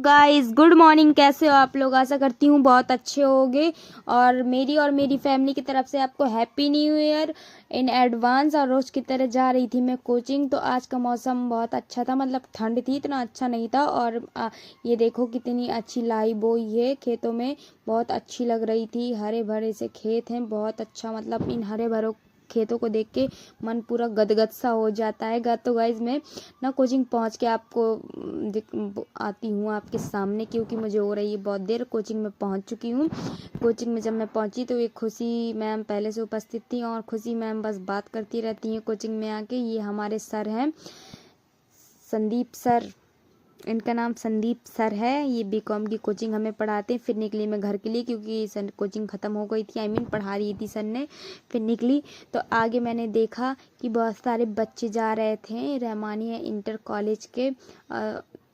Guys, good morning. कैसे हो आप लोग? आशा करती हूँ बहुत अच्छे होगे। और मेरी फैमिली की तरफ से आपको happy new year in advance. और रोज़ की तरह जा रही थी मैं कोचिंग। तो आज का मौसम बहुत अच्छा था, मतलब ठंड थी, इतना अच्छा नहीं था। और ये देखो कितनी अच्छी लाई बोई है खेतों में, बहुत अच्छी लग रही थी। हरे भरे से खेत हैं, बहुत अच्छा। मतलब इन हरे भरे खेतों को देख के मन पूरा गदगद सा हो जाता है। तो गाइज मैं ना कोचिंग पहुंच के आपको आती हूँ आपके सामने, क्योंकि मुझे हो रही है बहुत देर। कोचिंग में पहुंच चुकी हूँ। कोचिंग में जब मैं पहुंची तो एक खुशी मैम पहले से उपस्थित थी, और खुशी मैम बस बात करती रहती हैं कोचिंग में आके। ये हमारे सर हैं, संदीप सर। इनका नाम संदीप सर है। ये बीकॉम की कोचिंग हमें पढ़ाते हैं। फिर निकली मैं घर के लिए, क्योंकि सर कोचिंग ख़त्म हो गई थी। पढ़ा रही थी सर ने। फिर निकली तो आगे मैंने देखा कि बहुत सारे बच्चे जा रहे थे रहमानिया इंटर कॉलेज के।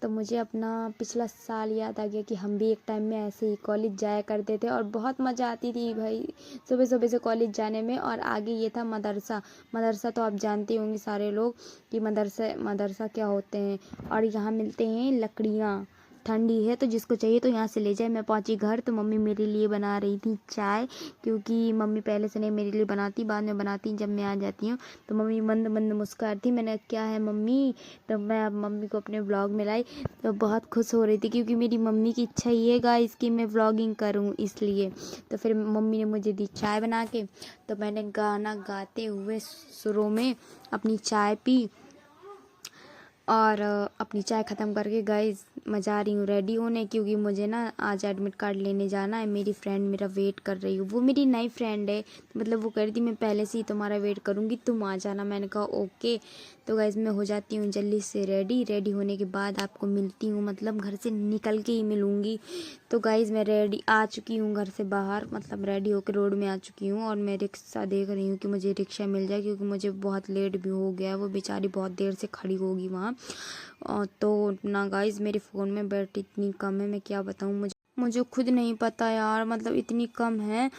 तो मुझे अपना पिछला साल याद आ गया कि हम भी एक टाइम में ऐसे ही कॉलेज जाया करते थे, और बहुत मज़ा आती थी भाई सुबह सुबह से कॉलेज जाने में। और आगे ये था मदरसा। मदरसा तो आप जानते होंगे सारे लोग कि मदरसा क्या होते हैं। और यहाँ मिलते हैं लकड़ियाँ। ठंडी है तो जिसको चाहिए तो यहाँ से ले जाए। मैं पहुँची घर तो मम्मी मेरे लिए बना रही थी चाय, क्योंकि मम्मी पहले से नहीं मेरे लिए बनाती, बाद में बनाती जब मैं आ जाती हूँ। तो मम्मी मंद मंद मुस्कुराती। मैंने क्या है मम्मी, तो मैं अब मम्मी को अपने ब्लॉग में लाई तो बहुत खुश हो रही थी, क्योंकि मेरी मम्मी की इच्छा ये है गाइस कि मैं व्लॉगिंग करूँ, इसलिए। तो फिर मम्मी ने मुझे दी चाय बना के। तो मैंने गाना गाते हुए सुरों में अपनी चाय पी, और अपनी चाय ख़त्म करके गाइस मैं जा रही हूँ रेडी होने, क्योंकि मुझे ना आज एडमिट कार्ड लेने जाना है। मेरी फ्रेंड मेरा वेट कर रही हूँ। वो मेरी नई फ्रेंड है, मतलब वो कह रही थी मैं पहले से ही तुम्हारा वेट करूँगी, तुम आ जाना। मैंने कहा ओके। तो गाइस मैं हो जाती हूँ जल्दी से रेडी होने के बाद आपको मिलती हूँ, मतलब घर से निकल के ही मिलूँगी। तो गाइस मैं रेडी आ चुकी हूँ घर से बाहर, मतलब रेडी होकर रोड में आ चुकी हूँ। और मैं रिक्शा देख रही हूँ कि मुझे रिक्शा मिल जाए, क्योंकि मुझे बहुत लेट भी हो गया। वो बेचारी बहुत देर से खड़ी होगी वहाँ। तो ना गाइस मेरे फ़ोन में बैटरी इतनी कम है, मैं क्या बताऊँ। मुझे खुद नहीं पता यार, मतलब इतनी कम है।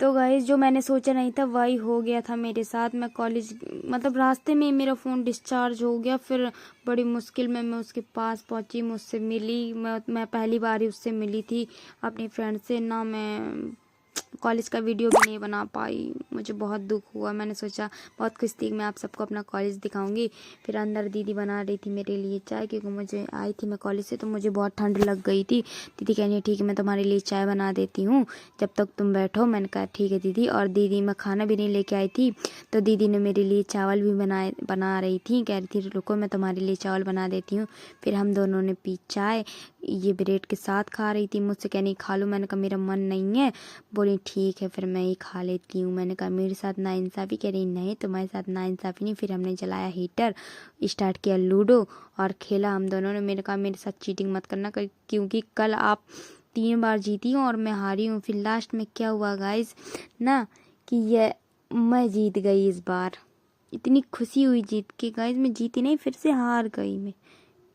तो गाइस जो मैंने सोचा नहीं था वही हो गया था मेरे साथ। मैं कॉलेज मतलब रास्ते में ही मेरा फ़ोन डिस्चार्ज हो गया। फिर बड़ी मुश्किल में मैं उसके पास पहुंची, मुझसे मिली। मैं पहली बार ही उससे मिली थी अपनी फ्रेंड से ना। मैं कॉलेज का वीडियो भी नहीं बना पाई, मुझे बहुत दुख हुआ। मैंने सोचा बहुत खुश थी मैं आप सबको अपना कॉलेज दिखाऊंगी। फिर अंदर दीदी बना रही थी मेरे लिए चाय, क्योंकि मुझे आई थी मैं कॉलेज से तो मुझे बहुत ठंड लग गई थी। दीदी कहनी है ठीक है मैं तुम्हारे लिए चाय बना देती हूँ जब तक तुम बैठो। मैंने कहा ठीक है दीदी। और दीदी मैं खाना भी नहीं लेके आई थी, तो दीदी ने मेरे लिए चावल भी बना रही थी। कह रही थी रुको मैं तुम्हारे लिए चावल बना देती हूँ। फिर हम दोनों ने पी चाय। ये ब्रेड के साथ खा रही थी, मुझसे कहनी खा लो। मैंने कहा मेरा मन नहीं है। बोली ठीक है फिर मैं ही खा लेती हूँ। मैंने कहा मेरे साथ नाइंसाफ़ी। कह रही नहीं तुम्हारे साथ नाइंसाफ़ी नहीं। फिर हमने जलाया हीटर, स्टार्ट किया लूडो और खेला हम दोनों ने। मैंने कहा मेरे साथ चीटिंग मत करना, क्योंकि कल आप 3 बार जीती हूँ और मैं हारी हूँ। फिर लास्ट में क्या हुआ गाइस ना, कि ये मैं जीत गई इस बार। इतनी खुशी हुई जीत के गाइस। मैं जीती नहीं, फिर से हार गई मैं।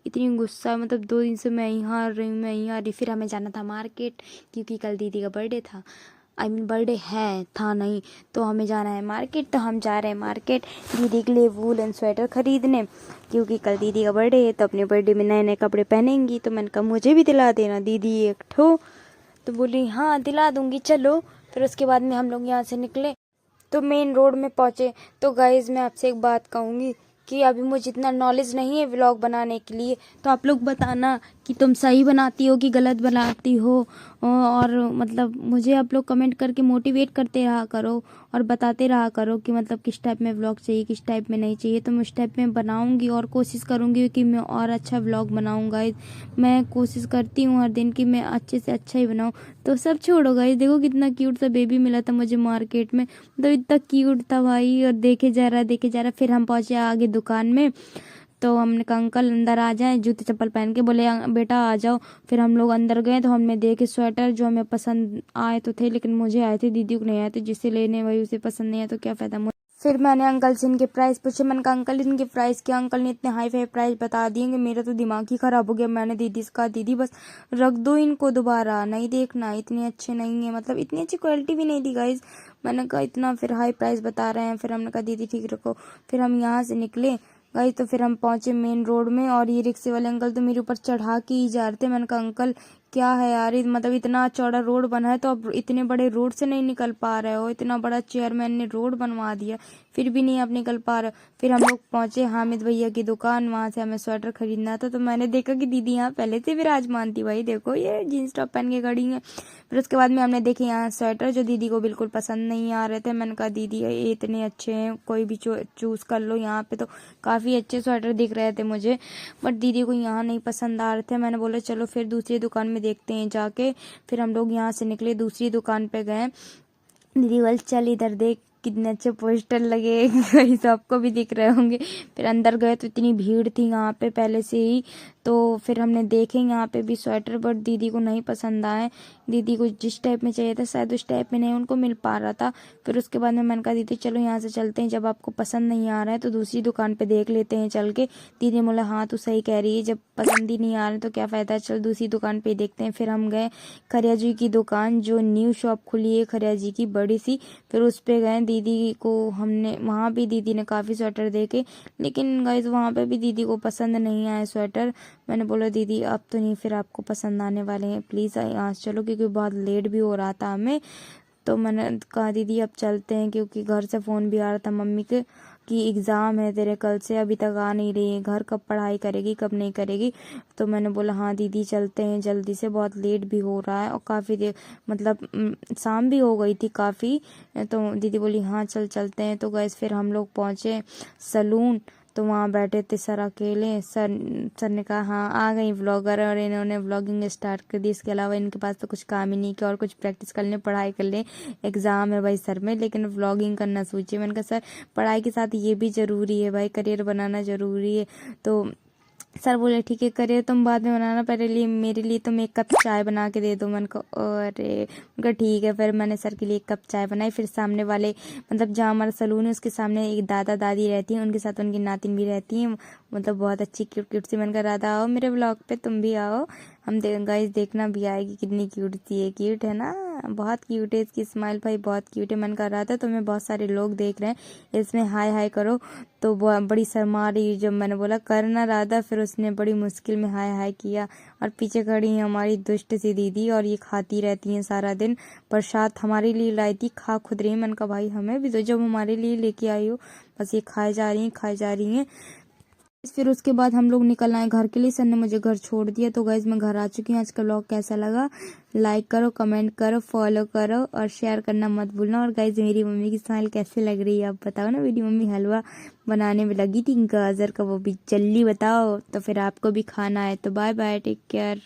इतनी गुस्सा, मतलब 2 दिन से मैं ही हार रही हूँ, मैं ही हार रही। फिर हमें जाना था मार्केट, क्योंकि कल दीदी का बर्थडे था। बर्थडे है था नहीं, तो हमें जाना है मार्केट। तो हम जा रहे हैं मार्केट दीदी के लिए वूलन स्वेटर खरीदने, क्योंकि कल दीदी का बर्थडे है तो अपने बर्थडे में नए नए कपड़े पहनेंगी। तो मैंने कहा मुझे भी दिला देना दीदी एक ठो। तो बोली हाँ दिला दूंगी चलो। फिर उसके बाद में हम लोग यहाँ से निकले तो मेन रोड में पहुँचे। तो गाइज़ मैं आपसे एक बात कहूँगी कि अभी मुझे इतना नॉलेज नहीं है व्लॉग बनाने के लिए, तो आप लोग बताना कि तुम सही बनाती हो कि गलत बनाती हो। और मतलब मुझे आप लोग कमेंट करके मोटिवेट करते रहा करो और बताते रहा करो कि मतलब किस टाइप में व्लॉग चाहिए किस टाइप में नहीं चाहिए। तो मैं उस टाइप में बनाऊंगी और कोशिश करूंगी कि मैं और अच्छा व्लॉग बनाऊँ गाइज। मैं कोशिश करती हूँ हर दिन कि मैं अच्छे से अच्छा ही बनाऊँ। तो सब छोड़ो गाइज, देखो कितना क्यूट सा बेबी मिला था मुझे मार्केट में, मतलब इतना क्यूट था भाई। और देखे जा रहा। फिर हम पहुँचे आगे दुकान में। तो हमने कहा अंकल अंदर आ जाएं जूते चप्पल पहन के। बोले बेटा आ जाओ। फिर हम लोग अंदर गए तो हमने देखे स्वेटर जो हमें पसंद आए तो थे, लेकिन मुझे आए थे, दीदी को नहीं आए थे। जिसे लेने वही उसे पसंद नहीं आया तो क्या फ़ायदा मुझे। फिर मैंने अंकल से इनके प्राइस पूछे। मैंने कहा अंकल इनके प्राइस क्या। अंकल ने इतने हाई फाई प्राइस बता दिए कि मेरा तो दिमाग ही ख़राब हो गया। मैंने दीदी से कहा दीदी बस रख दो इनको, दोबारा नहीं देखना, इतने अच्छे नहीं है, मतलब इतनी अच्छी क्वालिटी भी नहीं थी गाइज। मैंने कहा इतना फिर हाई प्राइस बता रहे हैं। फिर हमने कहा दीदी ठीक रखो। फिर हम यहाँ से निकले गाइस तो फिर हम पहुंचे मेन रोड में और ये रिक्शे वाले अंकल तो मेरे ऊपर चढ़ा के ही जा रहे थे। मैंने कहा अंकल क्या है यार, मतलब इतना चौड़ा रोड बना है तो अब इतने बड़े रोड से नहीं निकल पा रहे हो, इतना बड़ा चेयरमैन ने रोड बनवा दिया फिर भी नहीं आप निकल पा रहे हो। फिर हम लोग पहुंचे हामिद भैया की दुकान, वहां से हमें स्वेटर खरीदना था। तो मैंने देखा कि दीदी यहाँ पहले से विराजमान थी, भाई देखो ये जीन्स टॉप पहन के खड़ी है। फिर उसके बाद में हमने देखे यहाँ स्वेटर जो दीदी को बिल्कुल पसंद नहीं आ रहे थे। मैंने कहा दीदी ये इतने अच्छे हैं, कोई भी चूज कर लो, यहाँ पे तो काफी अच्छे स्वेटर दिख रहे थे मुझे, बट दीदी को यहाँ नहीं पसंद आ रहे थे। मैंने बोला चलो फिर दूसरी दुकान में देखते हैं जाके। फिर हम लोग यहाँ से निकले, दूसरी दुकान पे गए। दीदी बोल चल इधर देख कितने अच्छे पोस्टर लगे हैं सबको भी दिख रहे होंगे। फिर अंदर गए तो इतनी भीड़ थी यहाँ पे पहले से ही। तो फिर हमने देखे यहाँ पे भी स्वेटर, बट दीदी को नहीं पसंद आए। दीदी को जिस टाइप में चाहिए था शायद उस टाइप में नहीं उनको मिल पा रहा था। फिर उसके बाद में मैंने कहा दीदी चलो यहाँ से चलते हैं, जब आपको पसंद नहीं आ रहा है तो दूसरी दुकान पे देख लेते हैं चल के। दीदी ने बोला हाँ तू सही कह रही है, जब पसंद ही नहीं आ रहा तो क्या फायदा, चल दूसरी दुकान पे देखते हैं। फिर हम गए खरिया जी की दुकान, जो न्यू शॉप खुली है खरिया जी की बड़ी सी। फिर उस पे गए, दीदी को हमने वहाँ भी दीदी ने काफ़ी स्वेटर देखे, लेकिन गाइस वहाँ पे भी दीदी को पसंद नहीं आए स्वेटर। मैंने बोला दीदी अब तो नहीं फिर आपको पसंद आने वाले हैं, प्लीज़ यहाँ से चलो, क्योंकि बहुत लेट भी हो रहा था हमें। तो मैंने कहा दीदी अब चलते हैं, क्योंकि घर से फ़ोन भी आ रहा था मम्मी के कि एग्ज़ाम है तेरे कल से, अभी तक आ नहीं रही है, घर कब पढ़ाई करेगी कब नहीं करेगी। तो मैंने बोला हाँ दीदी चलते हैं जल्दी से, बहुत लेट भी हो रहा है और काफ़ी देर मतलब शाम भी हो गई थी काफ़ी। तो दीदी बोली हाँ चल चलते हैं। तो गैस फिर हम लोग पहुँचे सलून, तो वहाँ बैठे थे सर अकेले। सर ने कहा हाँ आ गई व्लॉगर, और इन्होंने व्लॉगिंग स्टार्ट कर दी। इसके अलावा इनके पास तो कुछ काम ही नहीं किया, और कुछ प्रैक्टिस कर लें पढ़ाई कर लें, एग्जाम है भाई सर में, लेकिन व्लॉगिंग करना सोचिए। मैंने कहा सर पढ़ाई के साथ ये भी ज़रूरी है भाई, करियर बनाना ज़रूरी है। तो सर बोले ठीक है करिए तुम बाद में बनाना, पहले लिए मेरे लिए तुम एक कप चाय बना के दे दो। मैंने कहा अरे, उनका ठीक है। फिर मैंने सर के लिए एक कप चाय बनाई। फिर सामने वाले मतलब जहाँ हमारा सलून है उसके सामने एक दादा दादी रहती हैं, उनके साथ उनकी नातिन भी रहती हैं, मतलब बहुत अच्छी क्यूट क्यूट सी। मैंने कहा राधा आओ मेरे ब्लॉग पे, तुम भी आओ, हम गाइस देखना भी आएगी, कितनी क्यूट सी है, क्यूट है ना, बहुत क्यूट है, इसकी स्माइल भाई बहुत क्यूट है। मैंने कहा राधा तुम्हें बहुत सारे लोग देख रहे हैं, इसमें हाय हाय करो। तो वो बड़ी शर्मा रही, जब मैंने बोला करना राधा, फिर उसने बड़ी मुश्किल में हाय हाय किया। और पीछे खड़ी है हमारी दुष्ट सी दीदी, और ये खाती रहती हैं सारा दिन। प्रसाद हमारे लिए लाई थी, खा खुद रही है। मैंने कहा भाई हमें भी दो, जब हमारे लिए लेके आई हो, बस ये खाए जा रही हैं खाए जा रही हैं। फिर उसके बाद हम लोग निकल आए घर के लिए, सर ने मुझे घर छोड़ दिया। तो गाइज मैं घर आ चुकी हूँ। आज का व्लॉग कैसा लगा लाइक करो, कमेंट करो, फॉलो करो और शेयर करना मत भूलना। और गाइज मेरी मम्मी की स्माइल कैसे लग रही है आप बताओ ना। मेरी मम्मी हलवा बनाने में लगी थी गाजर का, वो भी जल्दी बताओ, तो फिर आपको भी खाना है। तो बाय बाय, टेक केयर।